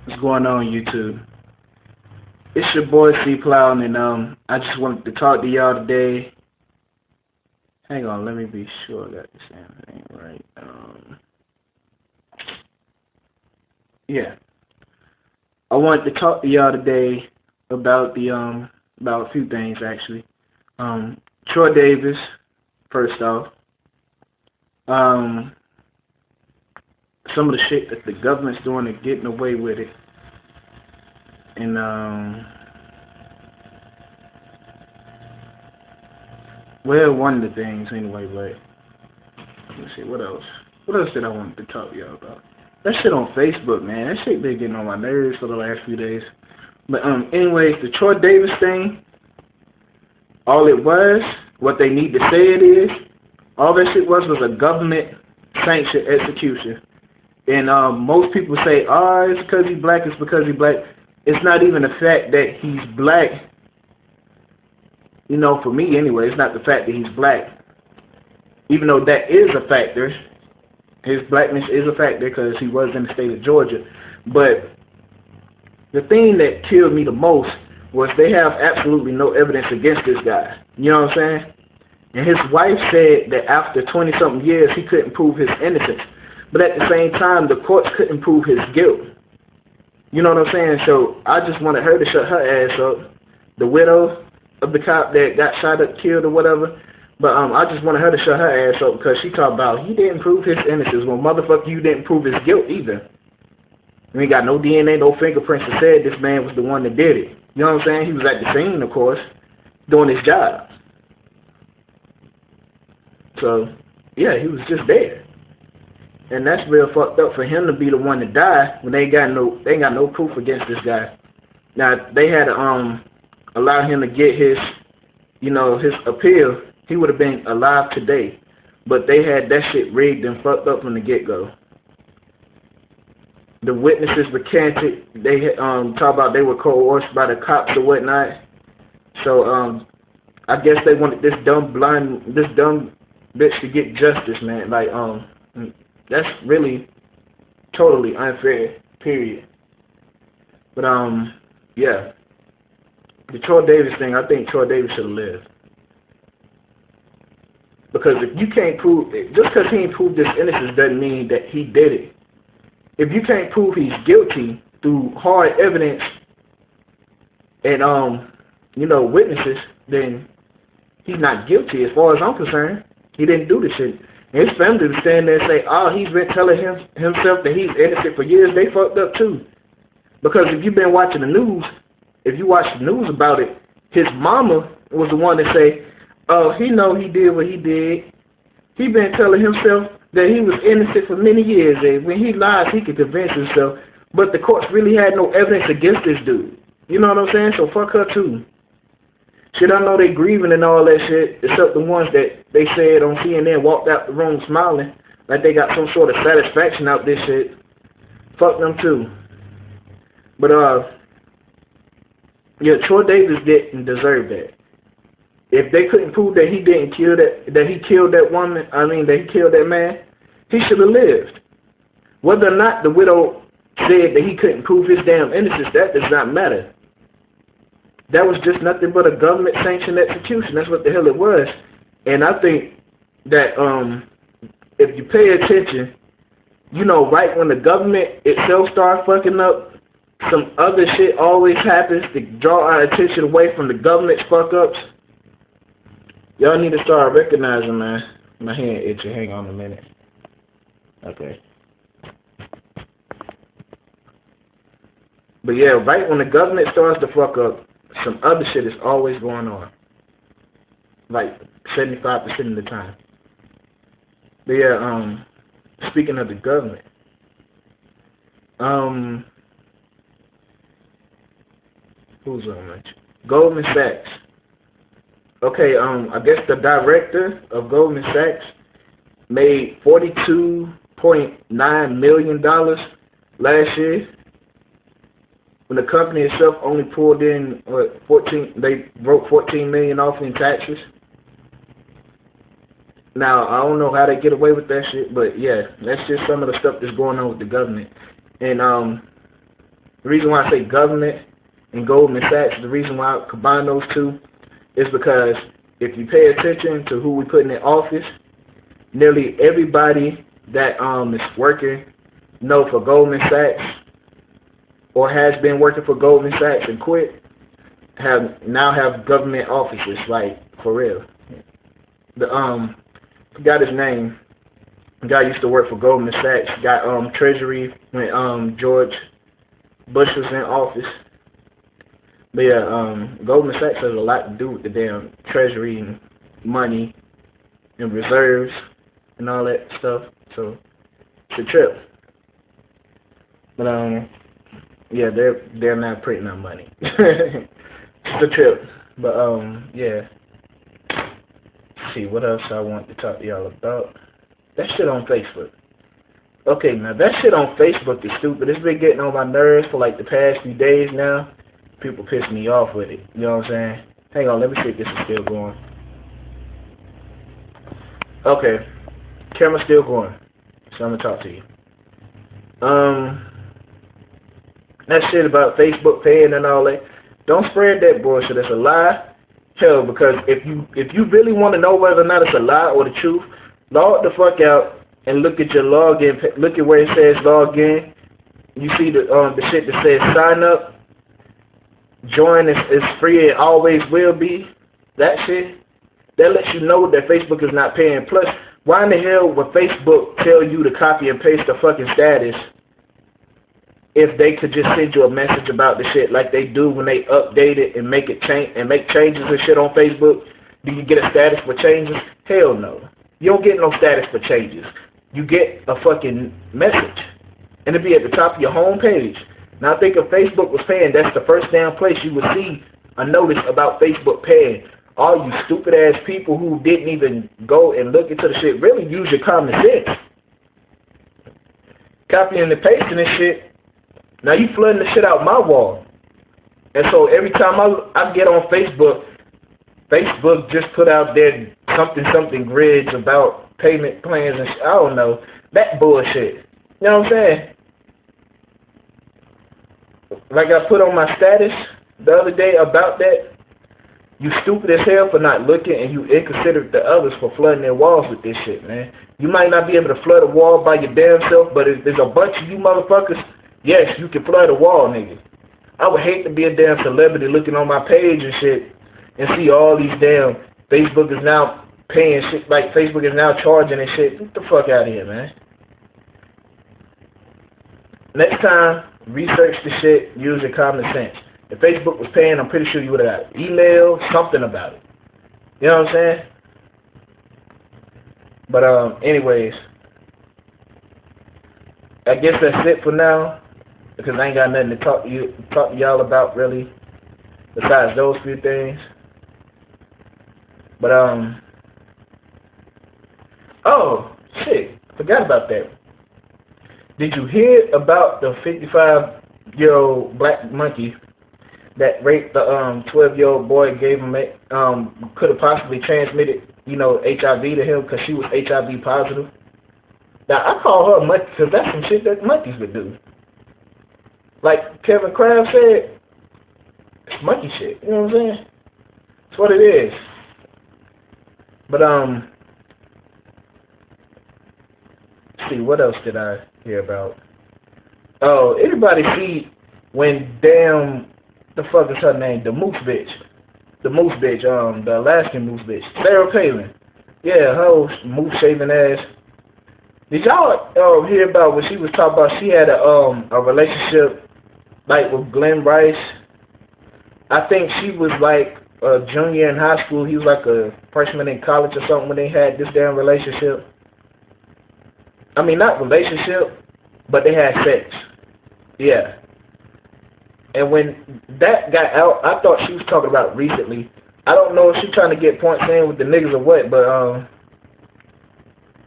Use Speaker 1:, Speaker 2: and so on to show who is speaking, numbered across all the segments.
Speaker 1: What's going on, YouTube? It's your boy C Cloud, and I just wanted to talk to y'all today. Hang on, let me be sure I got the same thing right. Yeah, I wanted to talk to y'all today about about a few things actually. Troy Davis, first off. Um, some of the shit that the government's doing and getting away with it. And well, one of the things anyway. But let me see what else. What else did I want to talk to y'all about? That shit on Facebook, man. That shit been getting on my nerves for the last few days. But anyways, the Troy Davis thing. All it was, what they need to say it is, all that shit was a government sanctioned execution. And most people say, oh, it's because he's black. It's because he's black. It's not even the fact that he's black. You know, for me anyway, it's not the fact that he's black. Even though that is a factor. His blackness is a factor because he was in the state of Georgia. But the thing that killed me the most was they have absolutely no evidence against this guy. You know what I'm saying? And his wife said that after 20-something years, he couldn't prove his innocence. But at the same time, the courts couldn't prove his guilt. You know what I'm saying? So I just wanted her to shut her ass up. The widow of the cop that got shot up, killed, or whatever. But I just wanted her to shut her ass up because she talked about he didn't prove his innocence. Well, motherfucker, you didn't prove his guilt either. We ain't got no DNA, no fingerprints that said this man was the one that did it. You know what I'm saying? He was at the scene, of course, doing his job. So, yeah, he was just there. And that's real fucked up for him to be the one to die when they ain't got no proof against this guy. Now they had to allow him to get his his appeal. He would have been alive today. But they had that shit rigged and fucked up from the get go. The witnesses recanted. They talk about they were coerced by the cops or whatnot. So I guess they wanted this dumb bitch to get justice, man. Like that's really totally unfair, period. But yeah. The Troy Davis thing, I think Troy Davis should have lived. Because if you can't prove it, just because he ain't proved his innocence doesn't mean that he did it. If you can't prove he's guilty through hard evidence and witnesses, then he's not guilty as far as I'm concerned. He didn't do this shit. And his family would stand there and say, oh, he's been telling himself that he's innocent for years. They fucked up too. Because if you've been watching the news, if you watch the news about it, his mama was the one to say, oh, he know he did what he did. He been telling himself that he was innocent for many years. And when he lies, he could convince himself. But the courts really had no evidence against this dude. You know what I'm saying? So fuck her too. Shit, I know they grieving and all that shit, except the ones that they said on CNN walked out the room smiling like they got some sort of satisfaction out this shit. Fuck them too. But yeah, Troy Davis didn't deserve that. If they couldn't prove that he didn't kill that he killed that woman, that he killed that man, he should have lived. Whether or not the widow said that he couldn't prove his damn innocence, that does not matter. That was just nothing but a government-sanctioned execution. That's what the hell it was. And I think that if you pay attention, right when the government itself starts fucking up, some other shit always happens to draw our attention away from the government's fuck-ups. Y'all need to start recognizing, man. My hand itching. Hang on a minute. Okay. But yeah, right when the government starts to fuck up, some other shit is always going on. Like 75% of the time. But yeah, speaking of the government, who's on that? Goldman Sachs. Okay, I guess the director of Goldman Sachs made $42.9 million last year. When the company itself only pulled in they wrote $14 million off in taxes. Now, I don't know how they get away with that shit, but yeah, that's just some of the stuff that's going on with the government. And the reason why I say government and Goldman Sachs, the reason why I combine those two is because if you pay attention to who we put in office, nearly everybody that is working, for Goldman Sachs or has been working for Goldman Sachs and quit, now have government offices, like for real. The forgot his name. The guy used to work for Goldman Sachs, got Treasury when George Bush was in office. But yeah, Goldman Sachs has a lot to do with the damn Treasury and money and reserves and all that stuff. So it's a trip. But yeah, they're not printing out money. It's a trip. But yeah. Let's see what else I want to talk to y'all about. That shit on Facebook. Okay, now that shit on Facebook is stupid. It's been getting on my nerves for like the past few days now. People piss me off with it. You know what I'm saying? Hang on, let me see if this is still going. Okay. Camera's still going. So I'm gonna talk to you. That shit about Facebook paying and all that. Don't spread that bullshit. It's a lie. Hell, because if you really want to know whether or not it's a lie or the truth, log the fuck out and look at your login. Look at where it says login. You see the shit that says sign up. Join is free. It always will be. That shit. That lets you know that Facebook is not paying. Plus, why in the hell would Facebook tell you to copy and paste the fucking status if they could just send you a message about the shit like they do when they update it and make changes and shit on Facebook? Do you get a status for changes? Hell no. You don't get no status for changes. You get a fucking message. And it'll be at the top of your home page. Now I think if Facebook was paying, that's the first damn place you would see a notice about Facebook paying. All you stupid ass people who didn't even go and look into the shit, really use your common sense. Copying and pasting this shit. Now you flooding the shit out my wall. And so every time I get on Facebook, Facebook just put out their something grids about payment plans and shit. I don't know. That bullshit. You know what I'm saying? Like I put on my status the other day about that, you stupid as hell for not looking, and you inconsiderate the others for flooding their walls with this shit, man. You might not be able to flood a wall by your damn self, but if there's a bunch of you motherfuckers, yes, you can flood a wall, nigga. I would hate to be a damn celebrity looking on my page and shit and see all these damn Facebook is now paying shit, like Facebook is now charging and shit. Get the fuck out of here, man. Next time, research the shit, use your common sense. If Facebook was paying, I'm pretty sure you would have got an email, something about it. You know what I'm saying? But anyways, I guess that's it for now, because I ain't got nothing to talk to y'all about really, besides those few things. But oh shit, forgot about that. Did you hear about the 55-year-old black monkey that raped the 12-year-old boy, gave him could have possibly transmitted, HIV to him because she was HIV positive? Now I call her a monkey because that's some shit that monkeys would do. Like Kevin Kraft said, it's monkey shit. You know what I'm saying? It's what it is. But let's see, what else did I hear about? Oh, everybody see when damn, the fuck is her name? The moose bitch, the Alaskan moose bitch, Sarah Palin. Yeah, her moose shaving ass. Did y'all hear about when she was talking about she had a relationship like with Glenn Rice? I think she was like a junior in high school. He was like a freshman in college or something when they had this damn relationship. I mean, not relationship, but they had sex. Yeah. And when that got out, I thought she was talking about recently. I don't know if she's trying to get points in with the niggas or what, but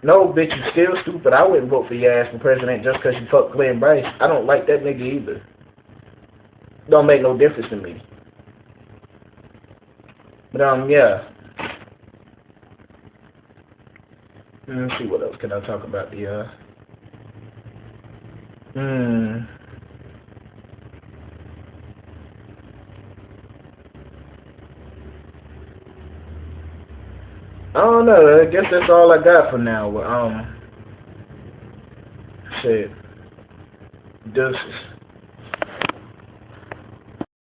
Speaker 1: no, bitch, you still stupid. I wouldn't vote for your ass for president just because you fucked Glenn Rice. I don't like that nigga either. Don't make no difference to me. But yeah. Let's see, what else can I talk about? I don't know. I guess that's all I got for now. Shit. Deuces.